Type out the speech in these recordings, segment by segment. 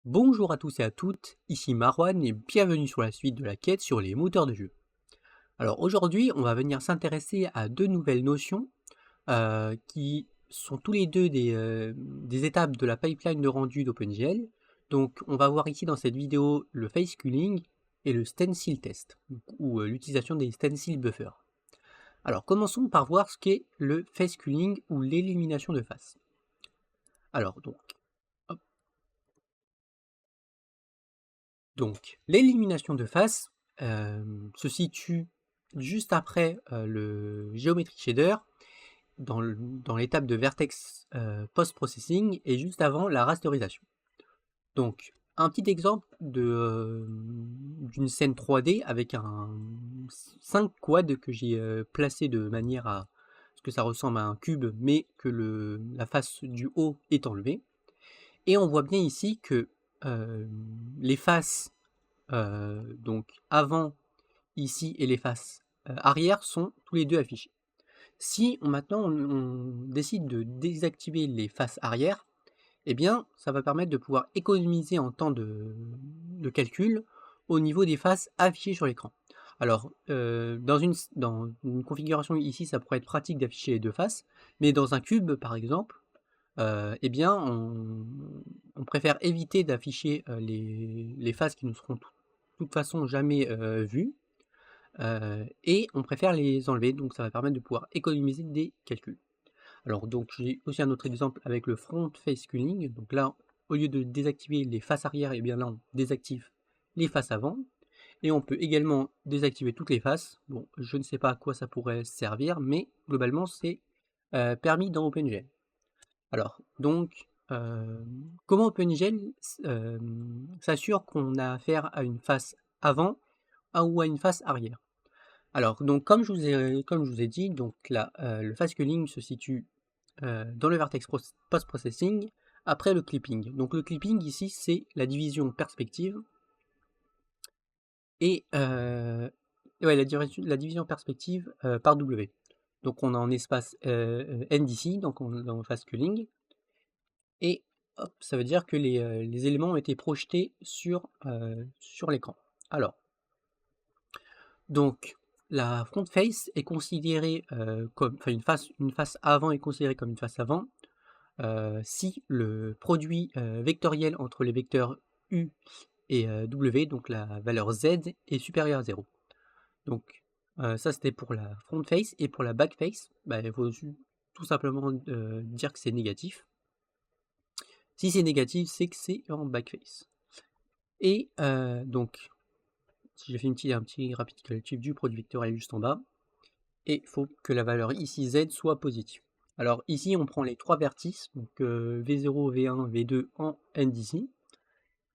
Bonjour à tous et à toutes, ici Marwan et bienvenue sur la suite de la quête sur les moteurs de jeu. Alors aujourd'hui, on va venir s'intéresser à deux nouvelles notions qui sont tous les deux des étapes de la pipeline de rendu d'OpenGL. Donc on va voir ici dans cette vidéo le face culling et le stencil test, ou l'utilisation des stencil buffers. Alors commençons par voir ce qu'est le face culling ou l'élimination de face. Alors donc, l'élimination de face se situe juste après le Geometry Shader, dans l'étape de vertex post-processing et juste avant la rasterisation. Donc, un petit exemple d'une scène 3D avec un 5 quads que j'ai placé de manière à ce que ça ressemble à un cube, mais que la face du haut est enlevée. Et on voit bien ici que les faces donc avant ici et les faces arrière sont tous les deux affichés. Si maintenant on décide de désactiver les faces arrière, eh bien ça va permettre de pouvoir économiser en temps de calcul au niveau des faces affichées sur l'écran. Alors dans une configuration ici ça pourrait être pratique d'afficher les deux faces, mais dans un cube par exemple, eh bien on préfère éviter d'afficher les faces qui ne seront de toute façon jamais vues, et on préfère les enlever, donc ça va permettre de pouvoir économiser des calculs. Alors donc j'ai aussi un autre exemple avec le front face culling, donc là au lieu de désactiver les faces arrière, et bien là on désactive les faces avant, et on peut également désactiver toutes les faces. Bon, je ne sais pas à quoi ça pourrait servir, mais globalement c'est permis dans OpenGL. Alors donc comment OpenGL s'assure qu'on a affaire à une face avant ou à une face arrière? Alors, donc, comme je vous ai dit, donc là, le fast culling se situe dans le vertex post-processing après le clipping. Donc, le clipping ici, c'est la division perspective et ouais, la division perspective par W. Donc, on a en espace N d'ici, donc dans le fast culling, et hop, ça veut dire que les éléments ont été projetés sur l'écran. Alors, donc, la front face est considérée comme, enfin une face avant est considérée comme une face avant si le produit vectoriel entre les vecteurs U et W, donc la valeur Z, est supérieur à 0. Donc ça c'était pour la front face, et pour la back face, bah, il faut tout simplement dire que c'est négatif. Si c'est négatif, c'est que c'est en back face. Et donc, si j'ai fait un petit récapitulatif du produit vectoriel juste en bas, et il faut que la valeur ici Z soit positive. Alors ici on prend les trois vertices, donc V0, V1, V2 en N d'ici,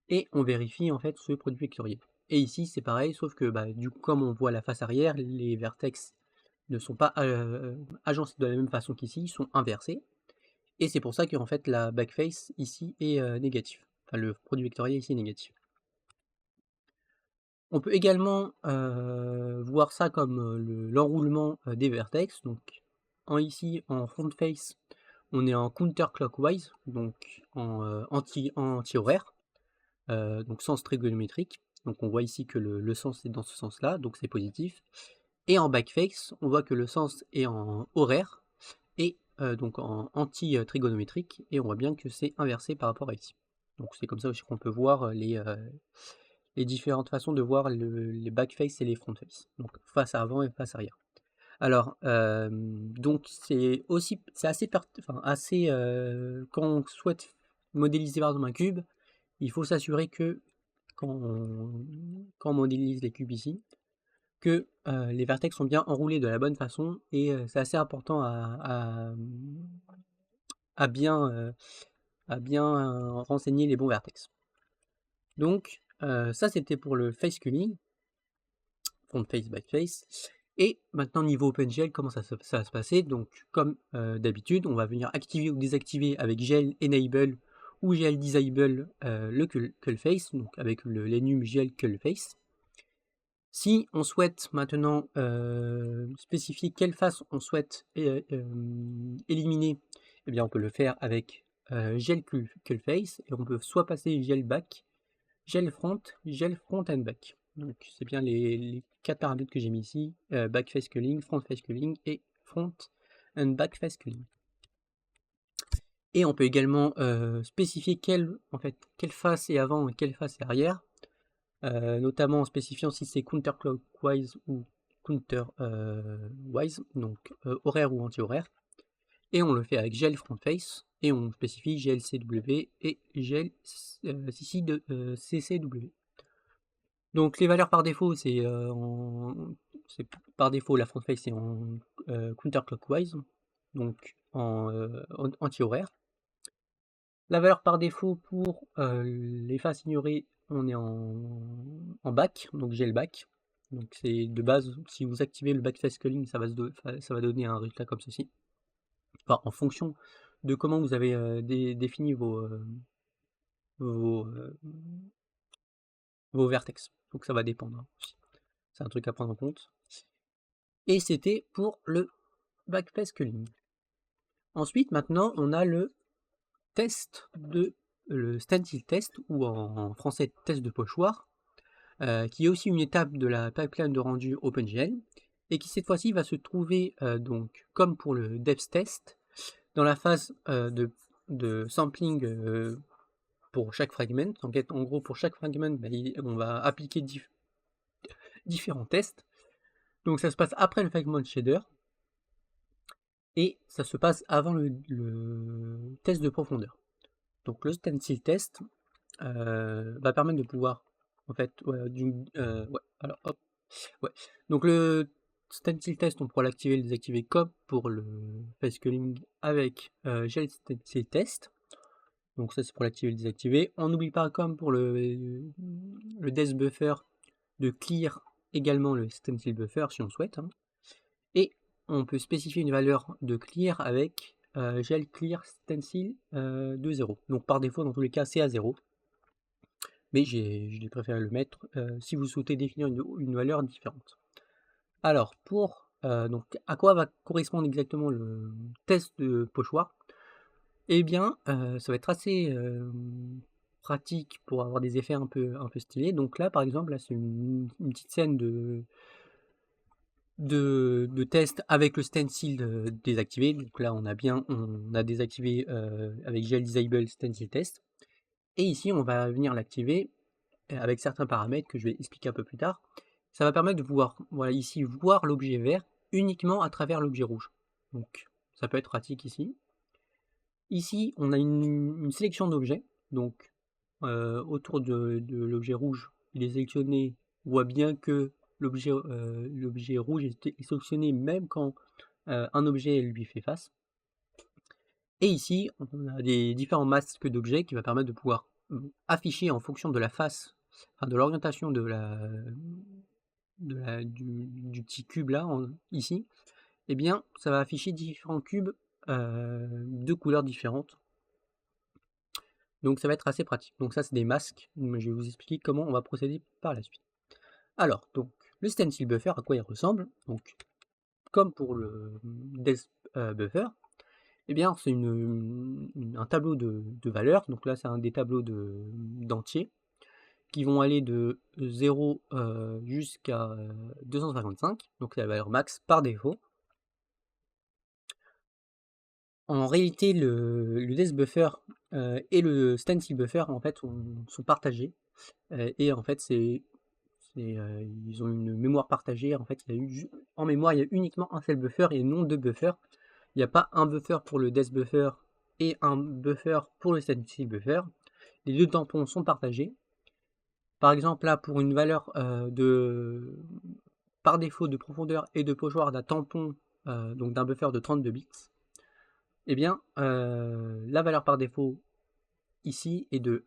et on vérifie en fait ce produit vectoriel. Et ici c'est pareil, sauf que bah, du coup comme on voit la face arrière, les vertex ne sont pas agencés de la même façon qu'ici, ils sont inversés. Et c'est pour ça qu'en fait la backface ici est négative. Enfin le produit vectoriel ici est négatif. On peut également voir ça comme l'enroulement des vertex. Donc ici en front face, on est en counterclockwise, donc en anti-horaire, donc sens trigonométrique. Donc on voit ici que le sens est dans ce sens-là, donc c'est positif. Et en backface, on voit que le sens est en horaire et donc en anti-trigonométrique, et on voit bien que c'est inversé par rapport à ici. Donc c'est comme ça aussi qu'on peut voir les différentes façons de voir les backface et les frontface, donc face avant et face arrière. Alors, donc c'est assez, quand on souhaite modéliser par exemple un cube, il faut s'assurer que quand on modélise les cubes ici, que les vertex sont bien enroulés de la bonne façon, et c'est assez important à bien, renseigner les bons vertex. Donc ça c'était pour le face culling, front face, back face. Et maintenant niveau OpenGL, comment ça va se passer? Donc comme d'habitude, on va venir activer ou désactiver avec gel enable ou gel disable le cullface, donc avec l'enum gel cullface. Si on souhaite maintenant spécifier quelle face on souhaite éliminer, eh bien on peut le faire avec gel cull face, et on peut soit passer gel back, gel front and back. Donc c'est bien les 4 paramètres que j'ai mis ici, back face culling, front face culling et front and back face culling. Et on peut également spécifier quelle face est avant et quelle face est arrière, notamment en spécifiant si c'est counterclockwise ou counterwise, donc horaire ou anti-horaire. Et on le fait avec gel front face, et on spécifie gel CW et gel CCW. Donc les valeurs par défaut, c'est par défaut la front face c'est en counterclockwise, donc en anti-horaire. La valeur par défaut pour les faces ignorées, on est en back, donc gel back. Donc c'est de base, si vous activez le back face culling, ça va donner un résultat comme ceci. Enfin, en fonction de comment vous avez défini vos vertex. Donc ça va dépendre aussi. C'est un truc à prendre en compte. Et c'était pour le back face culling. Ensuite, maintenant, on a le stencil test, ou en français test de pochoir, qui est aussi une étape de la pipeline de rendu OpenGL, et qui cette fois-ci va se trouver, donc comme pour le depth test, dans la phase de sampling pour chaque fragment. Donc en gros, pour chaque fragment, on va appliquer différents tests. Donc ça se passe après le fragment shader, et ça se passe avant le test de profondeur. Donc le stencil test va permettre de pouvoir, en fait, alors hop, donc le stencil test, on pourra l'activer et le désactiver comme pour le face culling avec gel stencil test. Donc ça c'est pour l'activer et le désactiver. On n'oublie pas, comme pour le depth buffer, de clear également le stencil buffer si on souhaite, hein. Et on peut spécifier une valeur de clear avec gel clear stencil de 0. Donc par défaut, dans tous les cas, c'est à 0. Mais j'ai préféré le mettre si vous souhaitez définir une valeur différente. Alors, donc, à quoi va correspondre exactement le test de pochoir? Eh bien, ça va être assez pratique pour avoir des effets un peu stylés. Donc là, par exemple, là, c'est une petite scène de test avec le stencil désactivé. Donc là, on a désactivé avec gel disable stencil test. Et ici, on va venir l'activer avec certains paramètres que je vais expliquer un peu plus tard. Ça va permettre de pouvoir, voilà, ici, voir l'objet vert uniquement à travers l'objet rouge. Donc, ça peut être pratique ici. Ici, on a une sélection d'objets. Donc, autour de l'objet rouge, il est sélectionné. On voit bien que l'objet rouge est sélectionné même quand un objet lui fait face. Et ici, on a des différents masques d'objets qui va permettre de pouvoir afficher en fonction de la face, enfin de l'orientation du petit cube là, ici, eh bien, ça va afficher différents cubes de couleurs différentes. Donc ça va être assez pratique. Donc ça, c'est des masques. Je vais vous expliquer comment on va procéder par la suite. Alors, donc, le stencil buffer, à quoi il ressemble? Donc, comme pour le depth buffer, eh bien, c'est un tableau de valeurs. Donc là, c'est des tableaux d'entiers qui vont aller de 0 jusqu'à 255. Donc c'est la valeur max par défaut. En réalité, le depth buffer et le stencil buffer, en fait, sont partagés. Et en fait, ils ont une mémoire partagée. En fait, en mémoire, il y a uniquement un seul buffer et non deux buffers. Il n'y a pas un buffer pour le depth buffer et un buffer pour le stencil buffer. Les deux tampons sont partagés. Par exemple, là, pour une valeur par défaut de profondeur et de pochoir d'un tampon, donc d'un buffer de 32 bits, eh bien, la valeur par défaut ici est de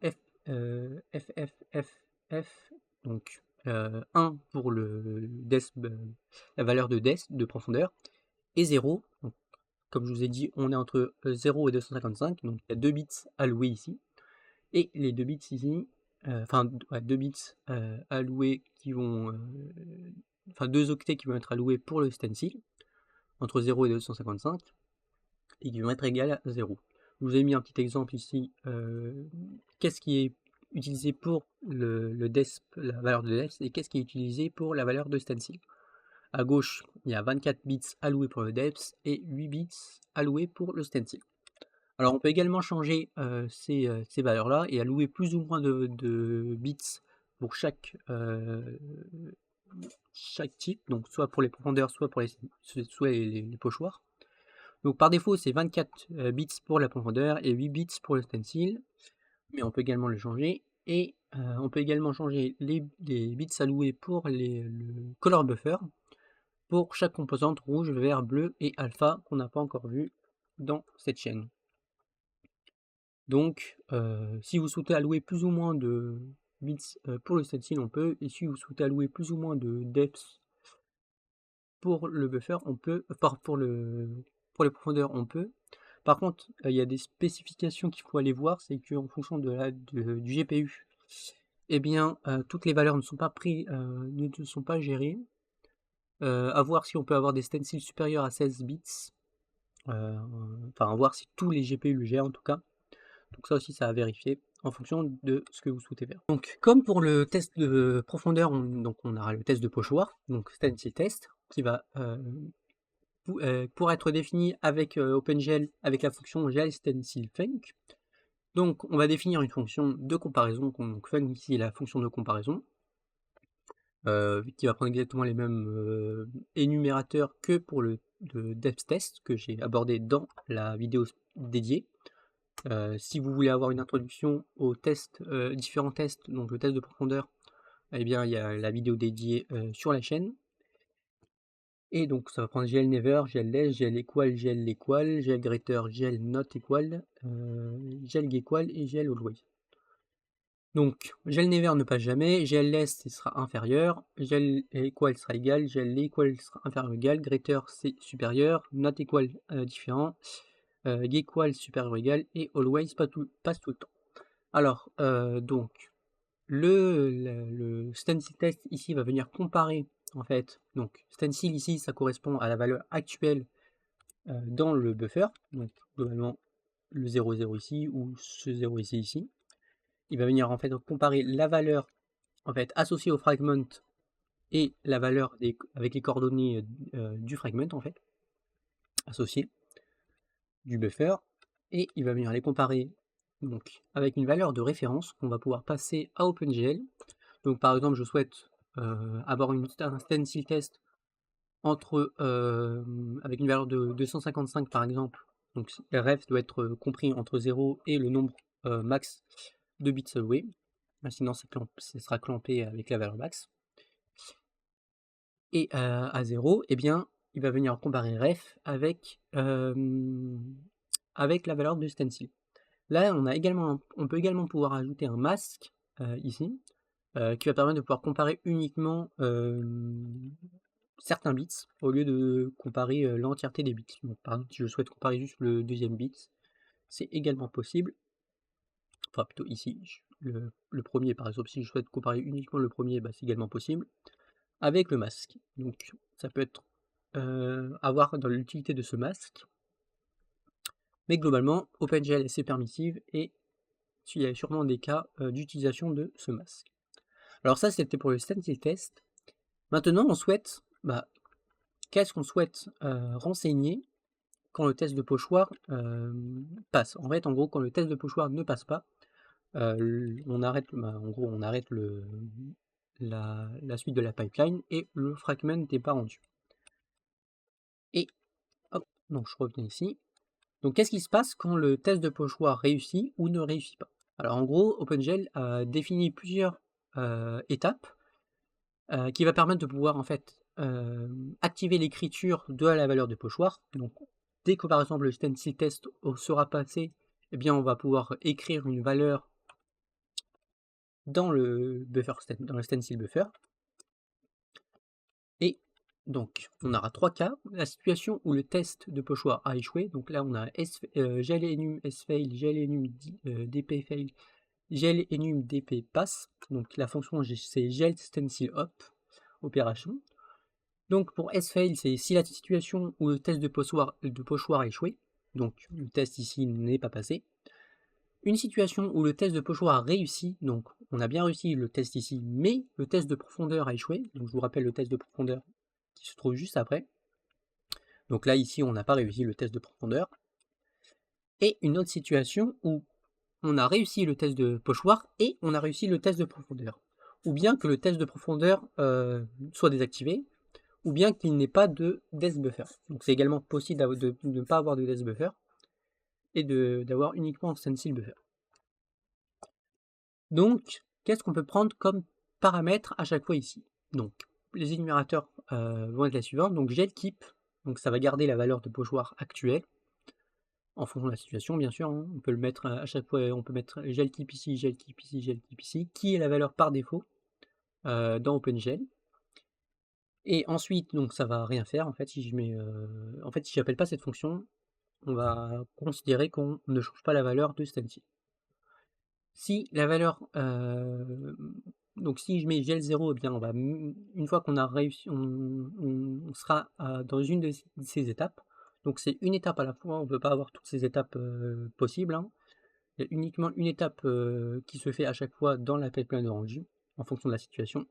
FFFF, donc 1 pour la valeur de depth, de profondeur, et 0. Donc, comme je vous ai dit, on est entre 0 et 255, donc il y a 2 bits alloués ici. Et les 2 bits ici, 2 bits alloués qui vont, 2 octets qui vont être alloués pour le stencil, entre 0 et 255, et qui vont être égales à 0. Je vous ai mis un petit exemple ici. Qu'est-ce qui est utilisé pour le DESP, la valeur de DESP, et qu'est-ce qui est utilisé pour la valeur de stencil. À gauche, il y a 24 bits alloués pour le DEPS et 8 bits alloués pour le stencil. Alors on peut également changer ces valeurs-là et allouer plus ou moins de bits pour chaque type, donc soit pour les profondeurs, soit pour les pochoirs. Donc par défaut, c'est 24 bits pour la profondeur et 8 bits pour le stencil, mais on peut également le changer. Et on peut également changer les bits alloués pour le color buffer pour chaque composante rouge, vert, bleu et alpha qu'on n'a pas encore vu dans cette chaîne. Donc si vous souhaitez allouer plus ou moins de bits pour le stencil, on peut, et si vous souhaitez allouer plus ou moins de depth pour le buffer, on peut, pour les profondeurs, on peut. Par contre, il y a des spécifications qu'il faut aller voir, c'est qu'en fonction du GPU, eh bien, toutes les valeurs ne sont pas gérées. À voir si on peut avoir des stencils supérieurs à 16 bits. Enfin, à voir si tous les GPU le gèrent en tout cas. Donc ça aussi, ça à vérifier en fonction de ce que vous souhaitez faire. Donc, comme pour le test de profondeur, on aura le test de pochoir, donc stencil test, qui va pour être défini avec OpenGL avec la fonction GLStencilFunc. Donc on va définir une fonction de comparaison, donc func ici est la fonction de comparaison, qui va prendre exactement les mêmes énumérateurs que pour le depth test que j'ai abordé dans la vidéo dédiée. Si vous voulez avoir une introduction aux tests, différents tests, donc le test de profondeur, eh bien il y a la vidéo dédiée sur la chaîne. Et donc ça va prendre GL never, GL less, GL equal, GL equal, GL greater, GL not equal, GL equal et GL always. Donc GL never ne passe jamais, GL less sera inférieur, GL equal sera égal, GL equal sera inférieur ou égal, greater c'est supérieur, not equal différent, equal supérieur ou égal et always passe tout le temps. Alors donc le stencil test ici va venir comparer en fait, donc stencil ici ça correspond à la valeur actuelle dans le buffer, donc globalement le 0,0 ici ou ce 0 ici. Il va venir en fait comparer la valeur en fait associée au fragment et la valeur avec les coordonnées du fragment en fait associé du buffer, et il va venir les comparer donc avec une valeur de référence qu'on va pouvoir passer à OpenGL. Donc par exemple je souhaite avoir un stencil test entre avec une valeur de 255 par exemple, donc ref doit être compris entre 0 et le nombre max de bits alloués, sinon ça sera clampé avec la valeur max. Et à 0, eh bien il va venir comparer ref avec la valeur de stencil. Là on peut également pouvoir ajouter un masque ici, qui va permettre de pouvoir comparer uniquement certains bits au lieu de comparer l'entièreté des bits. Donc, par exemple, si je souhaite comparer juste le deuxième bit, c'est également possible. Enfin, plutôt ici, le premier par exemple, si je souhaite comparer uniquement le premier, bah, c'est également possible avec le masque. Donc, ça peut être à voir dans l'utilité de ce masque. Mais globalement, OpenGL est assez permissive et il y a sûrement des cas d'utilisation de ce masque. Alors ça, c'était pour le stencil test. Maintenant, on souhaite, qu'est-ce qu'on souhaite renseigner quand le test de pochoir passe. En fait, en gros, quand le test de pochoir ne passe pas, on arrête, on arrête la suite de la pipeline et le fragment n'est pas rendu. Et hop, donc je reviens ici. Donc qu'est-ce qui se passe quand le test de pochoir réussit ou ne réussit pas? Alors en gros, OpenGL a défini plusieurs étapes qui va permettre de pouvoir en fait activer l'écriture de la valeur de pochoir. Donc dès que par exemple le stencil test sera passé, eh bien on va pouvoir écrire une valeur dans le buffer, dans le stencil buffer. Et donc on aura trois cas. La situation où le test de pochoir a échoué, donc là on a GL-enum sfail, GL-enum dp-fail, GL-enum dp-pass, donc la fonction c'est GL-stencil-op opération. Donc pour sfail, c'est si la situation où le test de pochoir a échoué. donc le test ici n'est pas passé. Une situation où le test de pochoir a réussi, donc on a bien réussi le test ici, mais le test de profondeur a échoué, donc je vous rappelle le test de profondeur qui se trouve juste après. Donc là ici on n'a pas réussi le test de profondeur. Et une autre situation où on a réussi le test de pochoir et on a réussi le test de profondeur. Ou bien que le test de profondeur soit désactivé, ou bien qu'il n'ait pas de depth buffer. Donc c'est également possible de ne pas avoir de depth buffer et d'avoir uniquement un stencil buffer. Donc, qu'est-ce qu'on peut prendre comme paramètres à chaque fois ici? Donc, les énumérateurs vont être les suivants. Donc, GelKeep, donc ça va garder la valeur de pochoir actuelle, en fonction de la situation, bien sûr. Hein. On peut le mettre à chaque fois, on peut mettre GelKeep ici, GelKeep ici, GelKeep ici, qui est la valeur par défaut dans OpenGL. Et ensuite, donc ça va rien faire. En fait, si je mets, si j'appelle pas cette fonction, on va considérer qu'on ne change pas la valeur de stencil. Si la valeur, donc si je mets gel0, eh bien on va, une fois qu'on a réussi, on sera dans une de ces étapes. Donc c'est une étape à la fois, on ne peut pas avoir toutes ces étapes possibles. Hein. Il y a uniquement une étape qui se fait à chaque fois dans la pipeline de rendu, en fonction de la situation.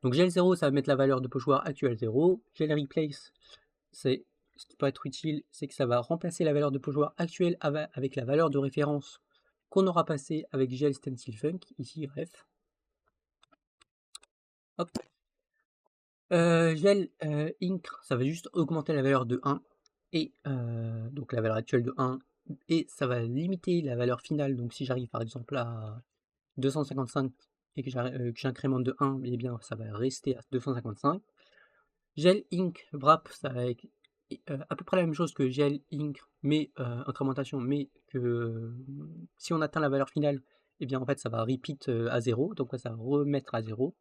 Donc gel0, ça va mettre la valeur de pochoir actuelle 0. Gel replace, c'est ce qui peut être utile, c'est que ça va remplacer la valeur de pochoir actuelle avec la valeur de référence qu'on aura passé avec gel stencil funk, ici ref. Hop. Gel ink, ça va juste augmenter la valeur de 1, et donc la valeur actuelle de 1, et ça va limiter la valeur finale. Donc si j'arrive par exemple à 255 et que j'incrémente de 1, eh bien ça va rester à 255. Gel ink wrap, ça va être à peu près la même chose que gel ink, mais incrémentation, mais que si on atteint la valeur finale, et bien en fait ça va repeat à 0, donc ça va remettre à 0.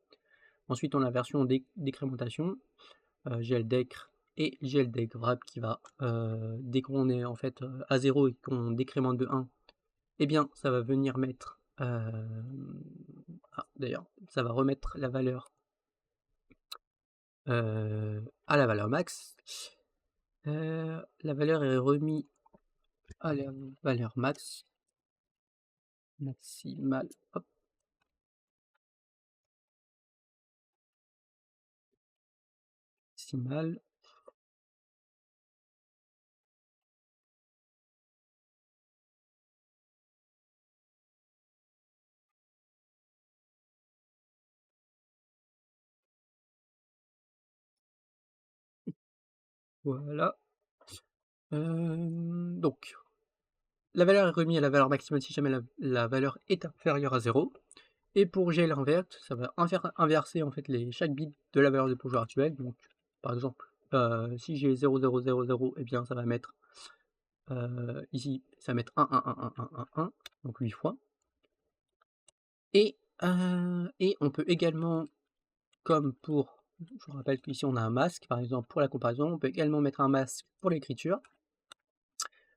Ensuite on a la version décrémentation, gel decr et gel decr wrap qui va, dès qu'on est en fait à 0 et qu'on décrémente de 1, et bien ça va venir mettre, d'ailleurs ça va remettre la valeur à la valeur max. La valeur est remise à la valeur max. Maximale. Hop. Maximale. Voilà. Donc, la valeur est remise à la valeur maximale si jamais la valeur est inférieure à 0. Et pour GL invert, ça va inverser en fait chaque bit de la valeur de pochoir actuelle. Donc, par exemple, si j'ai 0, 0, 0, 0, et bien ça va mettre ici, ça va mettre 1, 1, 1, 1, 1, 1, 1, donc 8 fois. Et on peut également, comme pour, je vous rappelle qu'ici on a un masque, par exemple pour la comparaison, on peut également mettre un masque pour l'écriture,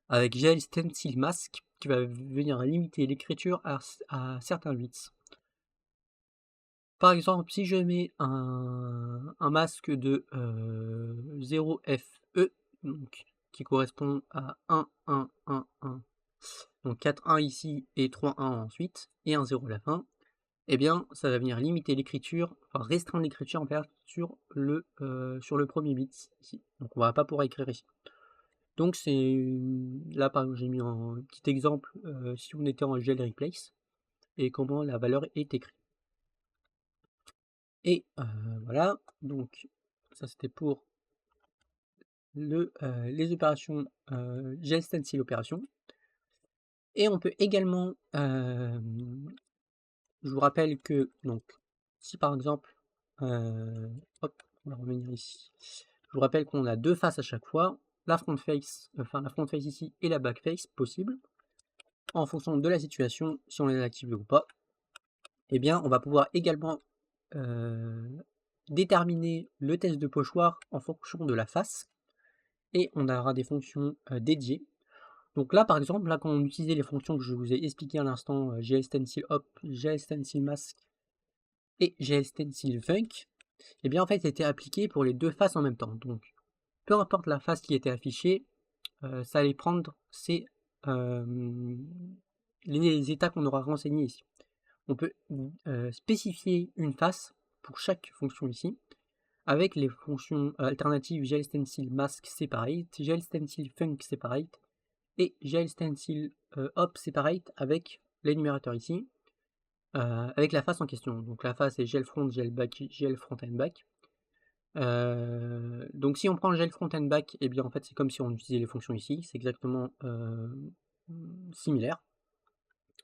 avec gel stencil mask, qui va venir limiter l'écriture à certains bits. Par exemple, si je mets un masque de 0FE, donc, qui correspond à 1, 1, 1, 1, donc 4, 1 ici et 3, 1 ensuite, et un 0 à la fin, eh bien, ça va venir limiter l'écriture, enfin restreindre l'écriture en fait sur le premier bit ici. Donc on va pas pouvoir écrire ici. Donc c'est là par exemple j'ai mis un petit exemple si on était en gel replace et comment la valeur est écrite. Et voilà, donc ça c'était pour les opérations gel stencil opération. Et on peut également, je vous rappelle que donc si par exemple, hop, on va revenir ici. Je vous rappelle qu'on a deux faces à chaque fois, la front face ici et la back face possible. En fonction de la situation, si on les active ou pas, eh bien on va pouvoir également déterminer le test de pochoir en fonction de la face, et on aura des fonctions dédiées. Donc là par exemple, là quand on utilisait les fonctions que je vous ai expliquées à l'instant, gl stencil hop, gl stencil mask et gl stencil funk, et bien en fait c'était appliqué pour les deux faces en même temps. Donc peu importe la face qui était affichée, ça allait prendre les états qu'on aura renseignés ici. On peut spécifier une face pour chaque fonction ici, avec les fonctions alternatives GLStencil mask separate, GLStencil func separate et GLStencil op separate avec l'énumérateur ici, avec la face en question. Donc la face est GLFront, GLBack, GLFront and back. Donc si on prend le GLFront and back, et bien en fait c'est comme si on utilisait les fonctions ici, c'est exactement similaire.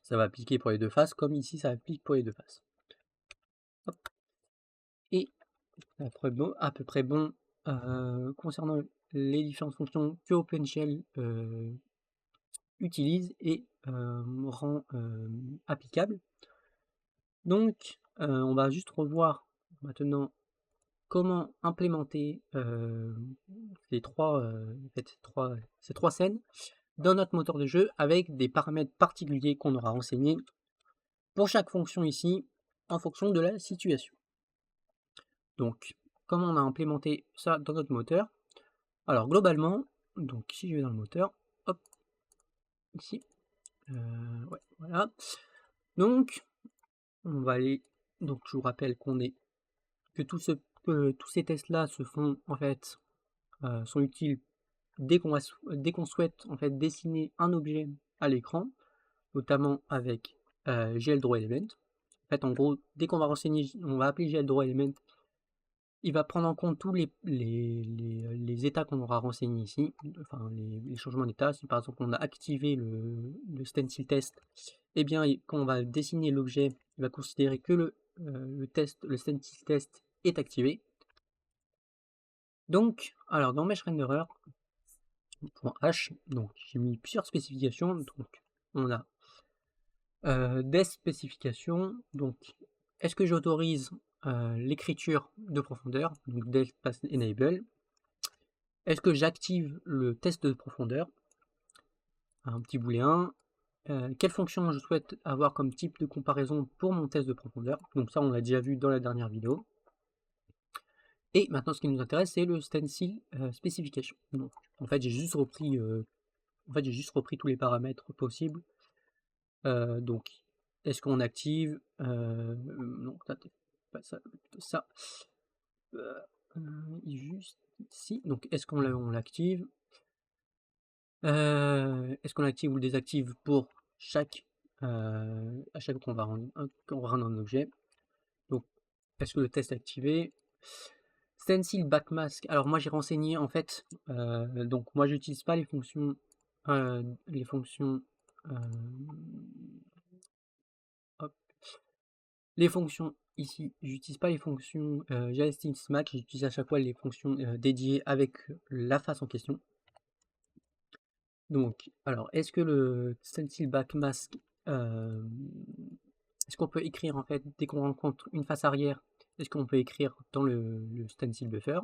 Ça va appliquer pour les deux faces, comme ici ça applique pour les deux faces. Hop. Et à peu près bon concernant les différentes fonctions que OpenShell utilise et rend applicable. Donc on va juste revoir maintenant comment implémenter ces trois scènes dans notre moteur de jeu avec des paramètres particuliers qu'on aura renseignés pour chaque fonction ici en fonction de la situation. Donc, comment on a implémenté ça dans notre moteur? Alors, globalement, donc si je vais dans le moteur, hop, ici, ouais, voilà. Donc, on va aller, donc je vous rappelle que tous ces tests-là se font, en fait, sont utiles dès qu'on souhaite, en fait, dessiner un objet à l'écran, notamment avec GLDrawElement. En fait, en gros, dès qu'on va on va appeler GLDrawElement, il va prendre en compte tous les états qu'on aura renseignés ici, enfin les changements d'état. Si par exemple on a activé le stencil test, eh bien quand on va dessiner l'objet, il va considérer que le stencil test est activé. Donc, alors dans MeshRenderer, .h, donc j'ai mis plusieurs spécifications. Donc on a des spécifications, donc est-ce que j'autorise l'écriture de profondeur, donc def pass enable. Est-ce que j'active le test de profondeur, un petit booléen. Quelle fonction je souhaite avoir comme type de comparaison pour mon test de profondeur, donc ça on l'a déjà vu dans la dernière vidéo. Et maintenant ce qui nous intéresse c'est le stencil specification. Donc en fait j'ai juste repris tous les paramètres possibles. Donc est-ce qu'on active non, pas ça, ça. Juste ici. Donc est-ce qu'on l'active? Est-ce qu'on l'active ou le désactive pour à chaque fois qu'on va rendre un objet? Donc est-ce que le test est activé? Stencil backmask. Alors moi j'ai renseigné en fait. Donc moi j'utilise pas les fonctions hop. Les fonctions ici, j'utilise pas les fonctions GLStencil, j'utilise à chaque fois les fonctions dédiées avec la face en question. Donc, alors, est-ce que le stencil backmask, est-ce qu'on peut écrire en fait, dès qu'on rencontre une face arrière, est-ce qu'on peut écrire dans le stencil buffer?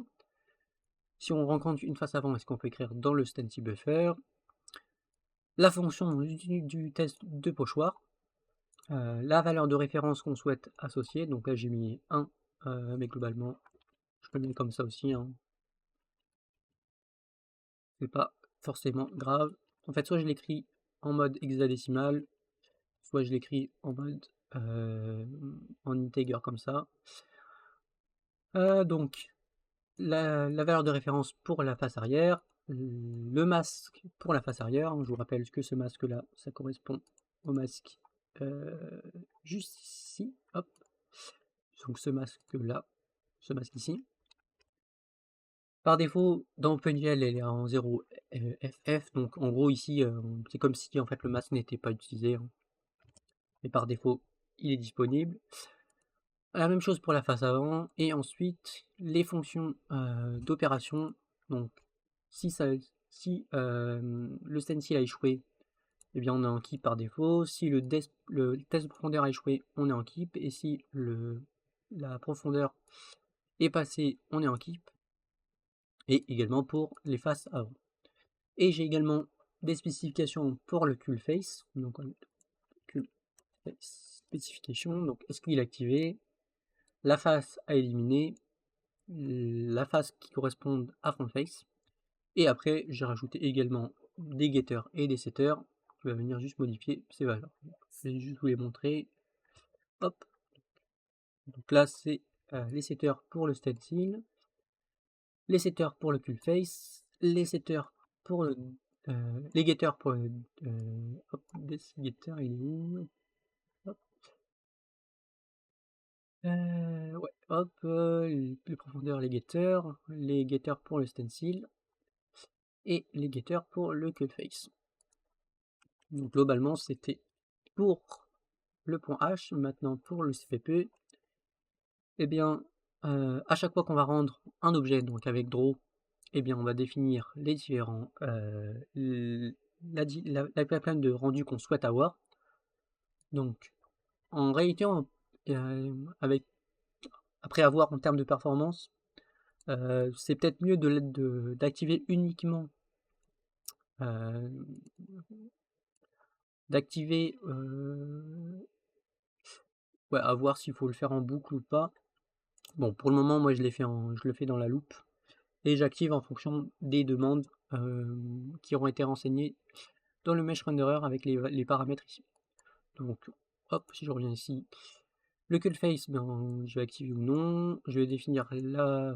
Si on rencontre une face avant, est-ce qu'on peut écrire dans le stencil buffer? La fonction du test de pochoir, la valeur de référence qu'on souhaite associer, donc là j'ai mis 1, mais globalement, je peux le mettre comme ça aussi, hein. C'est pas forcément grave. En fait, soit je l'écris en mode hexadécimal, soit je l'écris en mode en integer comme ça. Donc, la valeur de référence pour la face arrière, le masque pour la face arrière. Je vous rappelle que ce masque-là, ça correspond au masque juste ici. Hop. Donc ce masque-là, ce masque ici. Par défaut, dans OpenGL, elle est en 0 FF, donc en gros ici, c'est comme si en fait le masque n'était pas utilisé, hein. Mais par défaut, il est disponible. La même chose pour la face avant, et ensuite les fonctions d'opération. Donc si le stencil a échoué, eh bien on est en keep par défaut. Si le test de profondeur a échoué, on est en keep, et si la profondeur est passée, on est en keep. Et également pour les faces avant. Et j'ai également des spécifications pour le cullface. Donc cullface spécification. Donc est-ce qu'il est activé? La face à éliminer, la face qui correspond à frontface. Et après j'ai rajouté également des getters et des setters, tu vas venir juste modifier ces valeurs. Je vais juste vous les montrer. Hop. Donc là, c'est les setters pour le stencil, les setters pour le face, les setters pour le, les getters pour le, hop, this getter, il est où? Hop. Ouais, hop, les profondeurs, les getters pour le stencil et les getters pour le face. Donc globalement, c'était pour le point H. Maintenant, pour le CVP, eh bien, à chaque fois qu'on va rendre un objet, donc avec draw, eh bien, on va définir les différents, la pipeline de rendu qu'on souhaite avoir. Donc, en réalité, après avoir en termes de performance, c'est peut-être mieux d'activer uniquement ouais, à voir s'il faut le faire en boucle ou pas. Bon, pour le moment, moi je le fais dans la loupe et j'active en fonction des demandes qui auront été renseignées dans le mesh renderer avec les paramètres ici. Donc, hop, si je reviens ici, le face, ben, je vais activer ou non. Je vais définir la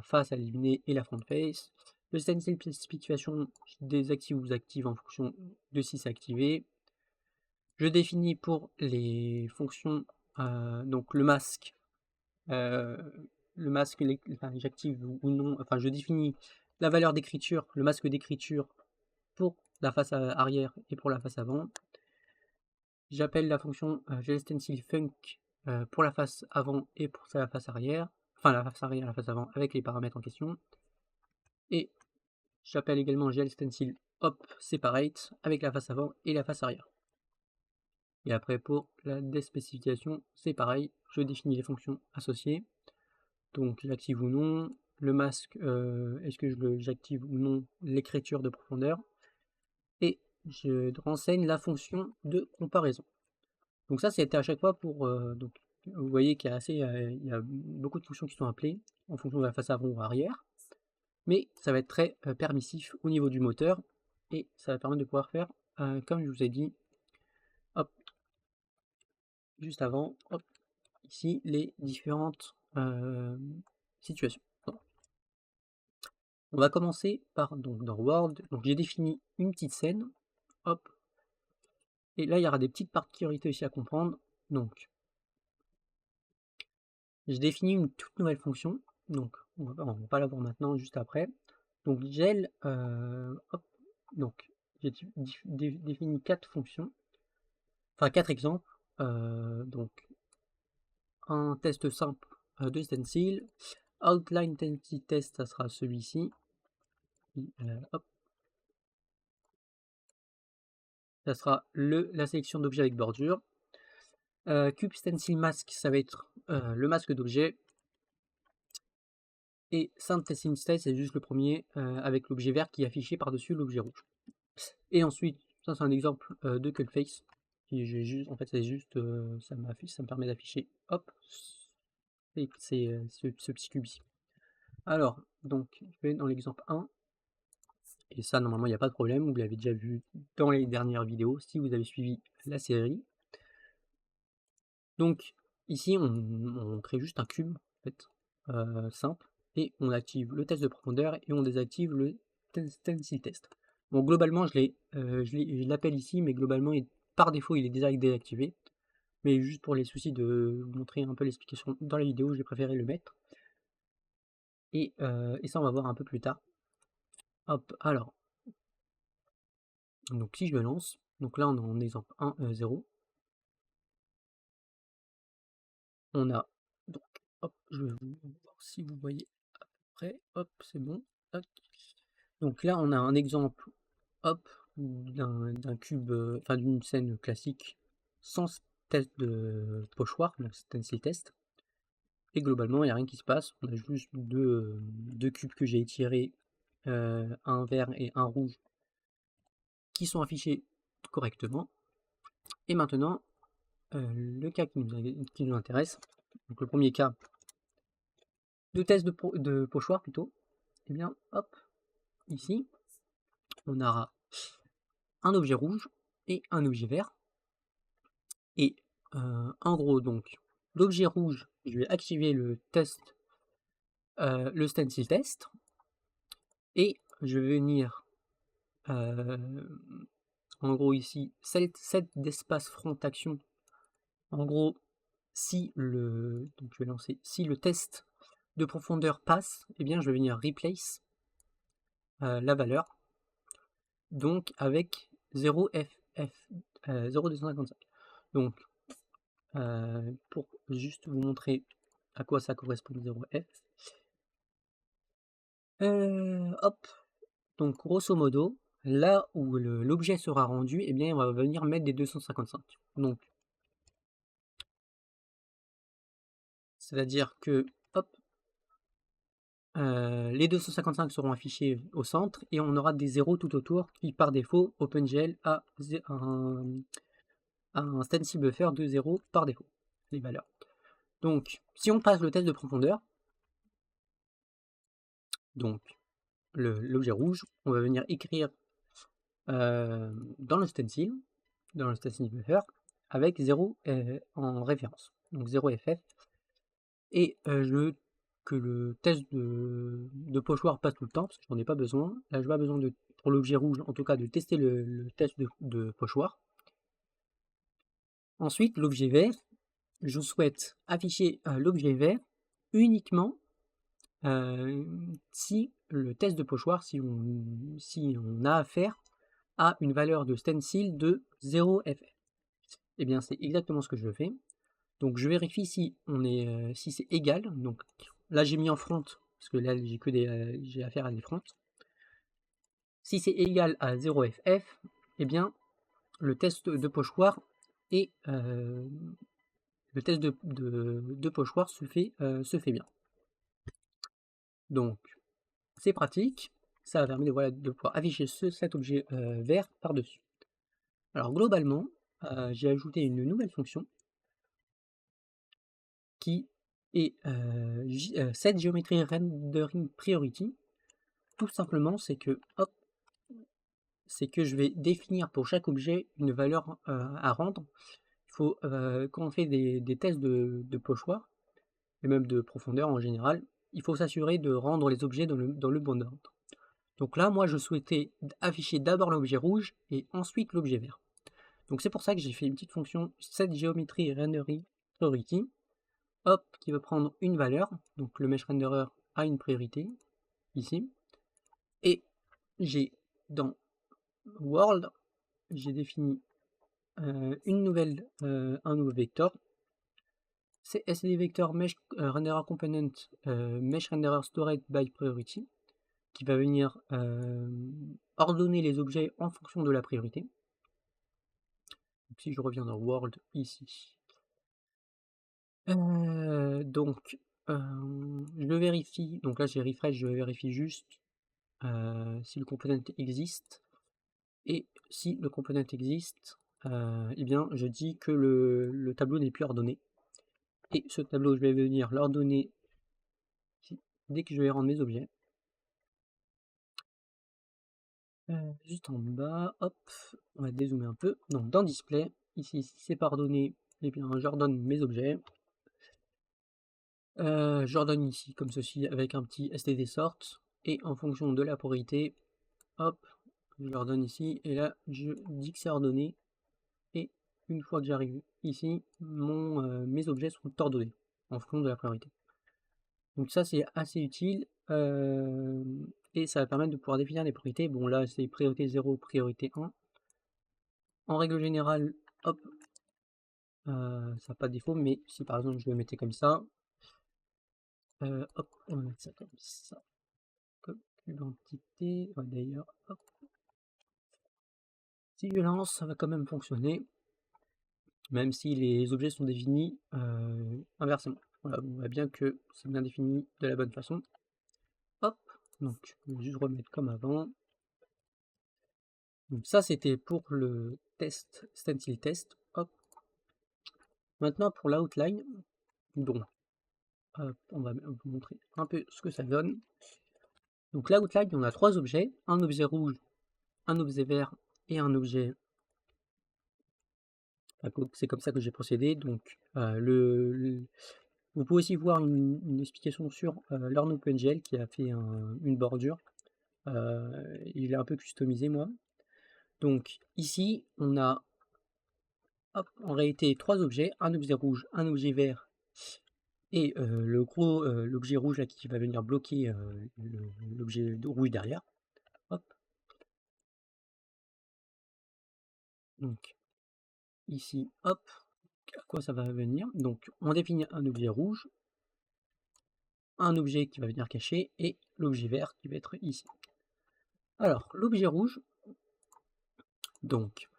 face à éliminer et la front face. Le stencil situation, je désactive ou active en fonction de si c'est activé. Je définis pour les fonctions, donc le masque, j'active ou non, enfin je définis la valeur d'écriture, le masque d'écriture pour la face arrière et pour la face avant. J'appelle la fonction GLStencilFunc pour la face avant et pour la face arrière, enfin la face arrière et la face avant avec les paramètres en question. Et j'appelle également GLStencilHopSeparate avec la face avant et la face arrière. Et après pour la déspécification, c'est pareil, je définis les fonctions associées. Donc j'active ou non, le masque, est-ce que j'active ou non l'écriture de profondeur. Et je renseigne la fonction de comparaison. Donc ça, c'était à chaque fois pour... donc, vous voyez qu'il y a il y a beaucoup de fonctions qui sont appelées en fonction de la face avant ou arrière. Mais ça va être très permissif au niveau du moteur. Et ça va permettre de pouvoir faire, comme je vous ai dit, hop, juste avant, hop, ici, les différentes situations. Bon. On va commencer par, donc dans World, donc j'ai défini une petite scène, hop, et là il y aura des petites particularités aussi à comprendre. Donc, j'ai défini une toute nouvelle fonction, donc on va pas la voir maintenant, juste après. Donc gel, hop, donc j'ai défini 4 fonctions, enfin 4 exemples, donc un test simple de stencil, outline intensity test, ça sera celui-ci, hop, ça sera la sélection d'objets avec bordure. Cube stencil mask, ça va être le masque d'objet. Et Sound Testing Style, c'est juste le premier avec l'objet vert qui est affiché par-dessus l'objet rouge. Et ensuite, ça c'est un exemple de Cullface. En fait, c'est juste, ça me permet d'afficher, hop, c'est ce petit cube ici. Alors, donc, je vais dans l'exemple 1. Et ça, normalement, il n'y a pas de problème. Vous l'avez déjà vu dans les dernières vidéos, si vous avez suivi la série. Donc, ici, on crée juste un cube, en fait, simple. Et on active le test de profondeur et on désactive le stencil test. Bon, globalement, je l'appelle ici, mais globalement, par défaut, il est déjà désactivé. Mais juste pour les soucis de vous montrer un peu l'explication dans la vidéo, j'ai préféré le mettre. Et ça, on va voir un peu plus tard. Hop, alors. Donc, si je le lance, donc là, on est en exemple 1, 0. On a, donc, hop, je vais vous voir si vous voyez après. Hop, c'est bon. Hop. Donc là, on a un exemple, hop, d'un cube, enfin d'une scène classique sans test de pochoir, donc stencil test. Et globalement, il n'y a rien qui se passe. On a juste deux cubes que j'ai étirés, un vert et un rouge, qui sont affichés correctement. Et maintenant, le cas qui nous intéresse, donc le premier cas de test de pochoir plutôt, et bien hop, ici, on aura un objet rouge et un objet vert. Et en gros, donc, l'objet rouge, je vais activer le test, le stencil test, et je vais venir, en gros ici, set d'espace front action. En gros, donc je vais lancer, si le test de profondeur passe, eh bien je vais venir replace la valeur, donc avec 0FF, 0,255. Donc, pour juste vous montrer à quoi ça correspond 0F, hop, donc grosso modo, là où l'objet sera rendu, eh bien on va venir mettre des 255. Donc, c'est-à-dire que, hop, les 255 seront affichés au centre et on aura des zéros tout autour qui, par défaut, OpenGL a un stencil buffer de 0 par défaut, les valeurs. Donc, si on passe le test de profondeur, donc l'objet rouge, on va venir écrire dans le stencil buffer, avec 0 en référence, donc 0FF, et je veux que le test de pochoir passe tout le temps, parce que j'en ai pas besoin. Là, je n'ai pas besoin pour l'objet rouge, en tout cas, de tester le test de pochoir. Ensuite, l'objet vert, je souhaite afficher l'objet vert uniquement si le test de pochoir, si on a affaire à une valeur de stencil de 0FF. Et bien, c'est exactement ce que je fais. Donc, je vérifie si si c'est égal. Donc, là, j'ai mis en front, parce que là, j'ai affaire à des fronts. Si c'est égal à 0FF, eh bien, le test de pochoir et le test de pochoir se fait bien. Donc, c'est pratique. Ça permet de pouvoir afficher cet objet vert par-dessus. Alors, globalement, j'ai ajouté une nouvelle fonction qui est set geometry rendering priority. Tout simplement, c'est que je vais définir pour chaque objet une valeur à rendre. Il faut, quand on fait des tests de pochoir, et même de profondeur en général, il faut s'assurer de rendre les objets dans le bon ordre. Donc là, moi, je souhaitais afficher d'abord l'objet rouge et ensuite l'objet vert. Donc c'est pour ça que j'ai fait une petite fonction setGeometry rendering priority, hop, qui va prendre une valeur. Donc le mesh renderer a une priorité ici, et j'ai dans world, j'ai défini un nouveau vecteur. C'est SDVector mesh renderer component mesh renderer stored by priority, qui va venir ordonner les objets en fonction de la priorité. Donc, si je reviens dans world ici, donc je vérifie, donc là j'ai refresh, je vérifie juste si le component existe, et si le component existe, eh bien je dis que le tableau n'est plus ordonné, et ce tableau je vais venir l'ordonner dès que je vais rendre mes objets. Juste en bas, hop, on va dézoomer un peu. Donc dans display, ici si c'est pas ordonné, eh bien j'ordonne mes objets. J'ordonne ici comme ceci avec un petit stdsort, et en fonction de la priorité, hop, je l'ordonne ici, et là je dis que c'est ordonné, et une fois que j'arrive ici, mes objets seront ordonnés en fonction de la priorité. Donc ça c'est assez utile, et ça va permettre de pouvoir définir les priorités. Bon là c'est priorité 0, priorité 1. En règle générale, hop, ça n'a pas de défaut, mais si par exemple je le mettais comme ça, hop, on va mettre ça comme ça, comme l'identité, d'ailleurs, hop. Si je lance, ça va quand même fonctionner, même si les objets sont définis inversement. Voilà, on voit bien que c'est bien défini de la bonne façon. Hop, donc je vais juste remettre comme avant. Donc ça c'était pour le test, stencil test. Hop. Maintenant pour l'outline, donc on va vous montrer un peu ce que ça donne. Donc l'outline, on a trois objets, un objet rouge, un objet vert et un objet. C'est comme ça que j'ai procédé. Donc, vous pouvez aussi voir une explication sur Learn OpenGL qui a fait une bordure. Il est un peu customisé, moi. Donc, ici, on a en réalité trois objets, un objet rouge, un objet vert et l'objet rouge là qui va venir bloquer l'objet rouge derrière. Hop. Donc, ici, hop, à quoi ça va venir? Donc, on définit un objet rouge, un objet qui va venir cacher et l'objet vert qui va être ici. Alors, l'objet rouge, donc,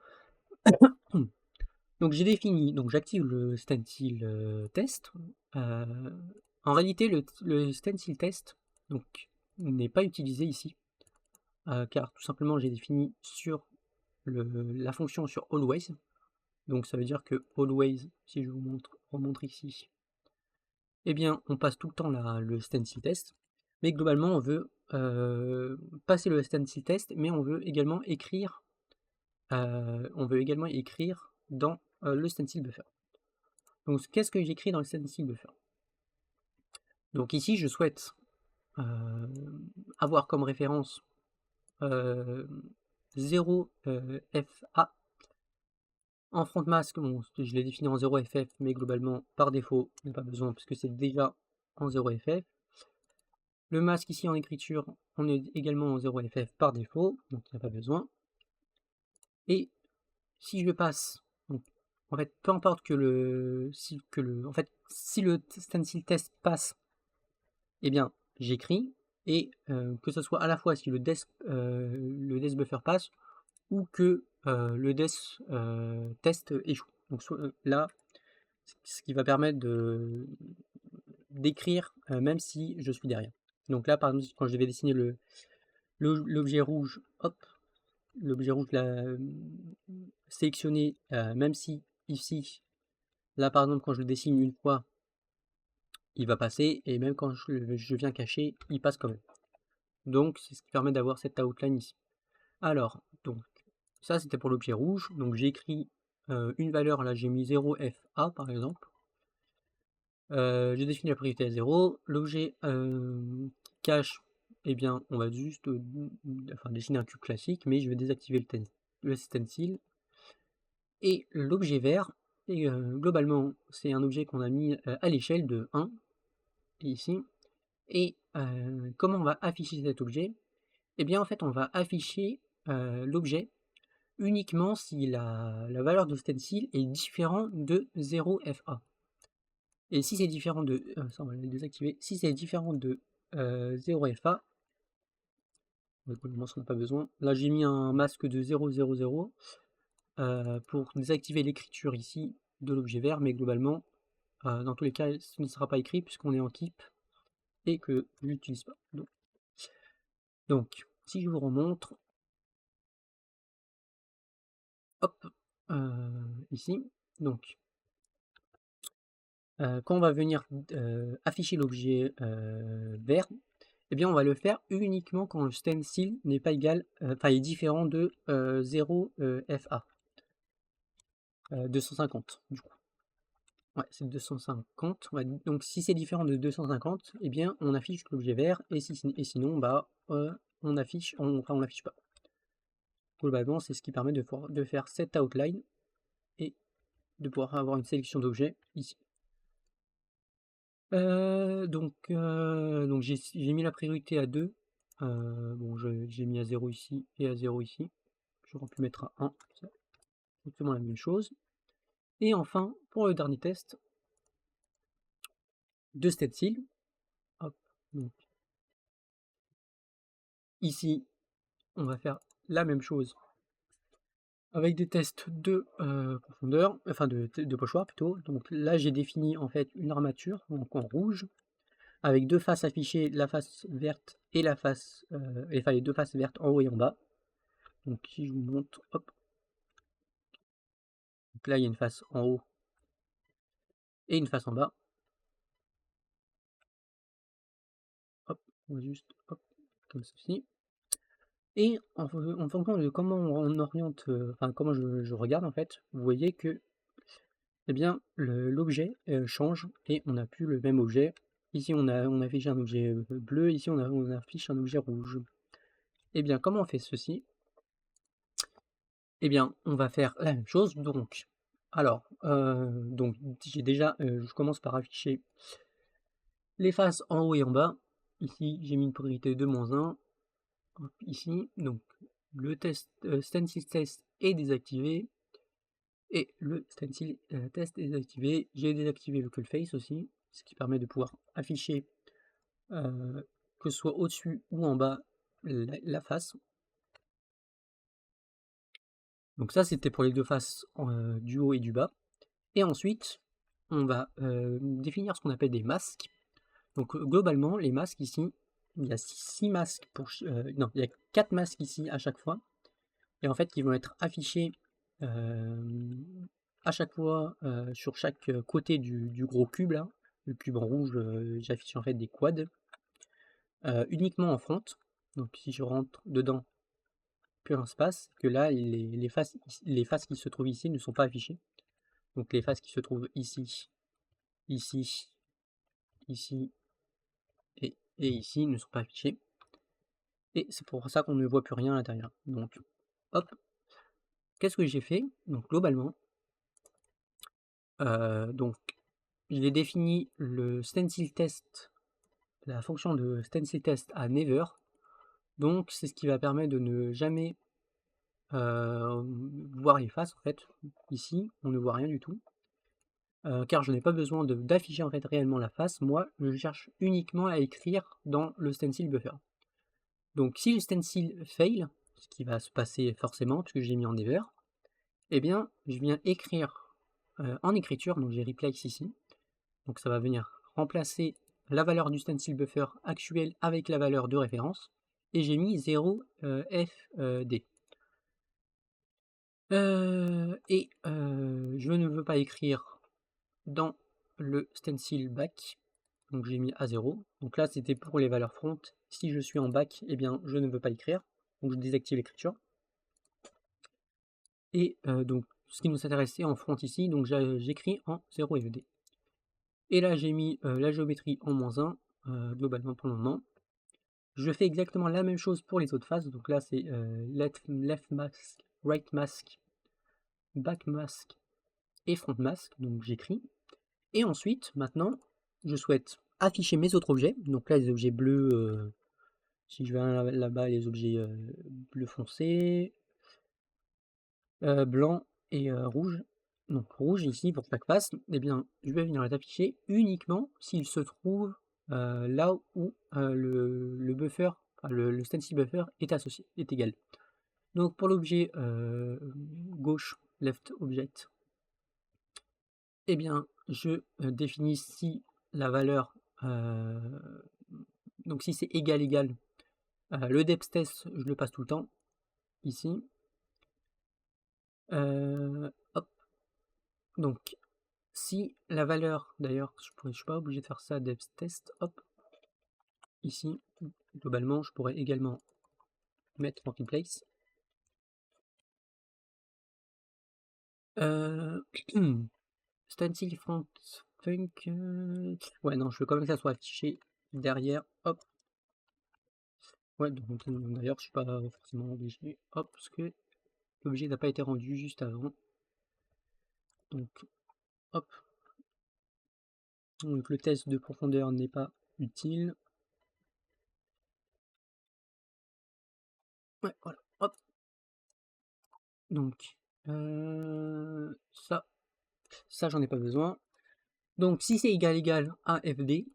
donc j'ai défini, donc j'active le stencil test. En réalité, le stencil test donc n'est pas utilisé ici, car tout simplement j'ai défini sur la fonction sur always. Donc ça veut dire que always, si je vous remontre ici, eh bien on passe tout le temps le stencil test, mais globalement on veut passer le stencil test, mais on veut également écrire dans le stencil buffer. Donc qu'est-ce que j'écris dans le stencil buffer? Donc ici je souhaite avoir comme référence 0 FA. En front mask, bon, je l'ai défini en 0 FF, mais globalement par défaut, il n'y a pas besoin puisque c'est déjà en 0 FF. Le masque ici en écriture, on est également en 0 FF par défaut, donc il n'y a pas besoin. Et si je passe, donc, en fait, peu importe que si le stencil test passe, eh bien, j'écris, et que ce soit à la fois si le desc buffer passe, ou que le desc test échoue. Donc là, ce qui va permettre d'écrire même si je suis derrière. Donc là, par exemple, quand je vais dessiner l'objet rouge, hop, l'objet rouge sélectionné, même si ici, là par exemple, quand je le dessine une fois, il va passer, et même quand je viens cacher, il passe quand même. Donc c'est ce qui permet d'avoir cette outline ici. Alors, donc, ça c'était pour l'objet rouge, donc j'ai écrit une valeur, là j'ai mis 0FA par exemple. J'ai défini la priorité à 0. L'objet cache, eh bien, on va juste dessiner un cube classique, mais je vais désactiver le stencil. Et l'objet vert, globalement, c'est un objet qu'on a mis à l'échelle de 1, ici. Et comment on va afficher cet objet? Eh bien, en fait, on va afficher l'objet uniquement si la valeur de stencil est différente de 0FA. Et si c'est différent de, ça on va le désactiver, si c'est différent de 0FA, globalement ça n'a pas besoin. Là j'ai mis un masque de 000 pour désactiver l'écriture ici de l'objet vert, mais globalement, dans tous les cas, ce ne sera pas écrit puisqu'on est en keep et que je l'utilise pas. Donc, si je vous remontre, hop, ici, donc, quand on va venir afficher l'objet vert, eh bien on va le faire uniquement quand le stencil n'est pas égal, est différent de 0 FA. 250 du coup. Ouais, c'est 250. Donc si c'est différent de 250, eh bien on affiche l'objet vert, et sinon bah on l'affiche pas. Globalement, c'est ce qui permet de faire cette outline et de pouvoir avoir une sélection d'objets ici. Donc j'ai mis la priorité à 2. Bon, j'ai mis à 0 ici et à 0 ici. J'aurais pu mettre à 1, c'est exactement la même chose. Et enfin, pour le dernier test, de stencil. Hop, donc ici, on va faire la même chose avec des tests de profondeur, enfin de pochoir plutôt. Donc là, j'ai défini en fait une armature, donc en rouge, avec deux faces affichées, la face verte et la face, les deux faces vertes en haut et en bas. Donc si je vous montre, hop, donc là il y a une face en haut et une face en bas. Hop, on va juste, hop, comme ceci. Et en fonction de comment on oriente, enfin comment je regarde en fait, vous voyez que, eh bien, l'objet change et on n'a plus le même objet. Ici on affiche un objet bleu, ici on affiche un objet rouge. Eh bien, comment on fait ceci? Eh bien, on va faire la même chose. Donc, alors, donc j'ai déjà, je commence par afficher les faces en haut et en bas. Ici, j'ai mis une priorité de -1. Hop, ici, donc le test, stencil test est désactivé et le stencil test est désactivé. J'ai désactivé le cull face aussi, ce qui permet de pouvoir afficher, que ce soit au-dessus ou en bas, la face. Donc ça, c'était pour les deux faces du haut et du bas. Et ensuite, on va définir ce qu'on appelle des masques. Donc globalement, les masques ici, il y a 6 masques non, il y a 4 masques ici à chaque fois. Et en fait, qui vont être affichés à chaque fois sur chaque côté du gros cube là. Le cube en rouge, j'affiche en fait des quads. Uniquement en front. Donc si je rentre dedans, plus rien se passe. Que là, les faces qui se trouvent ici ne sont pas affichées. Donc les faces qui se trouvent ici, ici, ici et ici ne sont pas affichées. Et c'est pour ça qu'on ne voit plus rien à l'intérieur. Donc, hop, qu'est-ce que j'ai fait? Donc globalement, donc j'ai défini le stencil test, la fonction de stencil test à never. Donc c'est ce qui va permettre de ne jamais voir les faces en fait. Ici, on ne voit rien du tout. Car je n'ai pas besoin d'afficher en fait réellement la face. Moi, je cherche uniquement à écrire dans le stencil buffer. Donc si le stencil fail, ce qui va se passer forcément puisque j'ai mis en never, eh bien je viens écrire en écriture, donc j'ai replace ici. Donc ça va venir remplacer la valeur du stencil buffer actuel avec la valeur de référence. Et j'ai mis 0 FD. Je ne veux pas écrire dans le stencil back. Donc j'ai mis à 0. Donc là c'était pour les valeurs front. Si je suis en back, eh bien je ne veux pas écrire. Donc je désactive l'écriture. Et donc ce qui nous intéressait en front ici, donc j'écris en 0 FD. Et là j'ai mis la géométrie en -1, globalement pour le moment. Je fais exactement la même chose pour les autres faces, donc là c'est left mask, right mask, back mask et front mask, donc j'écris. Et ensuite, maintenant, je souhaite afficher mes autres objets, donc là les objets bleus, si je vais là-bas, les objets bleu foncé, blanc et rouge. Donc rouge ici pour chaque face, eh bien je vais venir les afficher uniquement s'il se trouve là où le buffer, enfin, le stencil buffer est associé, est égal. Donc pour l'objet gauche, left object, eh bien je définis ici la valeur, donc si c'est égal, le depth test je le passe tout le temps, ici. Hop, donc si la valeur, d'ailleurs, je suis pas obligé de faire ça depth test, hop, ici, globalement, je pourrais également mettre en place. Stencil front funk, ouais, non, je veux quand même que ça soit affiché derrière, hop. Ouais, donc d'ailleurs, je suis pas forcément obligé, hop, parce que l'objet n'a pas été rendu juste avant. Donc, hop. Donc le test de profondeur n'est pas utile. Ouais, voilà, hop. Donc, ça j'en ai pas besoin. Donc si c'est égal à FD,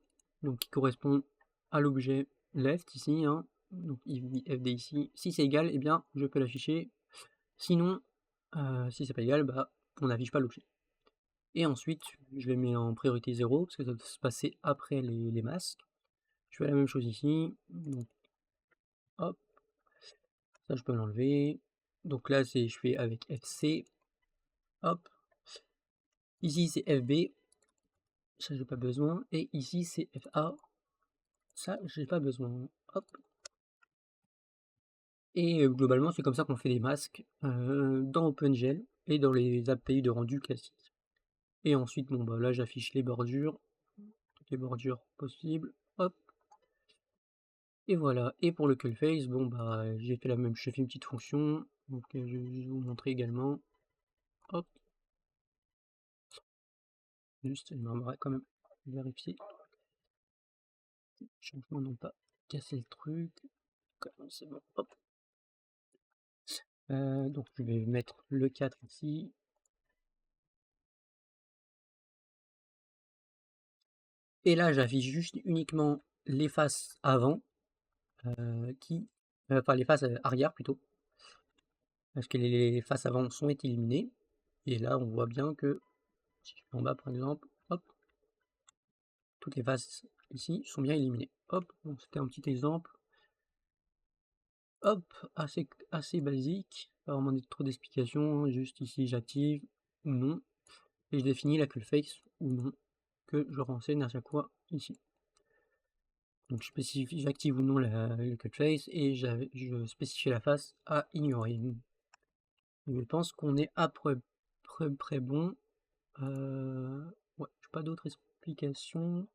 donc qui correspond à l'objet left ici, hein, donc FD ici, si c'est égal, eh bien je peux l'afficher. Sinon, si c'est pas égal, bah on n'affiche pas l'objet. Et ensuite, je les mets en priorité 0, parce que ça doit se passer après les masques. Je fais la même chose ici, donc hop, ça je peux l'enlever. Donc là je fais avec FC, hop. Ici c'est FB, ça j'ai pas besoin. Et ici c'est FA, ça j'ai pas besoin. Hop. Et globalement, c'est comme ça qu'on fait des masques dans OpenGL et dans les API de rendu classiques. Et ensuite, bon bah là j'affiche les bordures, toutes les bordures possibles, hop, et voilà. Et pour le cullface, bon bah j'ai fait la même, j'ai fait une petite fonction, donc je vais vous montrer également, hop, juste, j'aimerais quand même vérifier, changements n'ont pas cassé le truc, c'est bon, hop. Donc je vais mettre le 4 ici. Et là j'affiche juste uniquement les faces avant, enfin les faces arrière plutôt, parce que les faces avant sont éliminées. Et là on voit bien que, si je vais en bas par exemple, hop, toutes les faces ici sont bien éliminées. Hop, donc c'était un petit exemple. Hop, assez basique, pas vraiment trop d'explications, hein, juste ici j'active ou non, et je définis la cullface ou non, que je renseigne à chaque fois ici. Donc je spécifie, j'active ou non le cullface et je spécifie la face à ignorer. Je pense qu'on est à peu près bon. Ouais, je n'ai pas d'autres explications.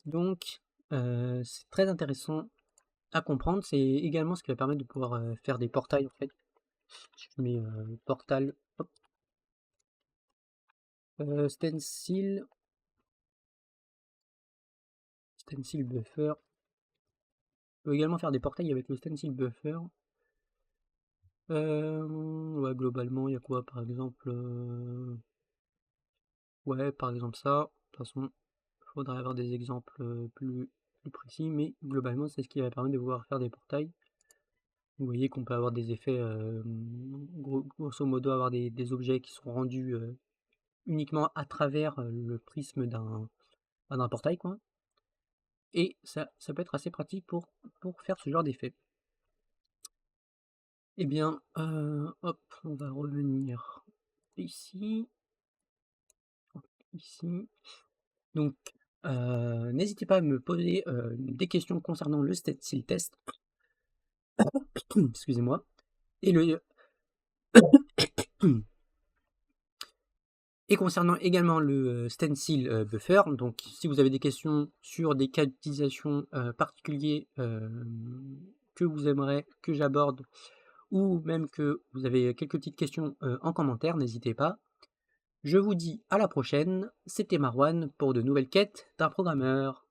Donc, c'est très intéressant à comprendre. C'est également ce qui va permettre de pouvoir faire des portails en fait. Je mets portal, hop, stencil buffer. Je peux également faire des portails avec le stencil buffer. Ouais, globalement, il y a quoi par exemple ouais, par exemple ça. De toute façon, il faudrait avoir des exemples plus précis, mais globalement, c'est ce qui va permettre de pouvoir faire des portails. Vous voyez qu'on peut avoir des effets, grosso modo, avoir des objets qui sont rendus uniquement à travers le prisme d'un portail, quoi. Et ça peut être assez pratique pour faire ce genre d'effet. Eh bien, hop, on va revenir ici. Ici. Donc, n'hésitez pas à me poser des questions concernant le stencil test. Excusez-moi. Et le et concernant également le stencil buffer, donc si vous avez des questions sur des cas d'utilisation particuliers que vous aimeriez que j'aborde, ou même que vous avez quelques petites questions en commentaire, n'hésitez pas. Je vous dis à la prochaine, c'était Marwan pour de nouvelles quêtes d'un programmeur.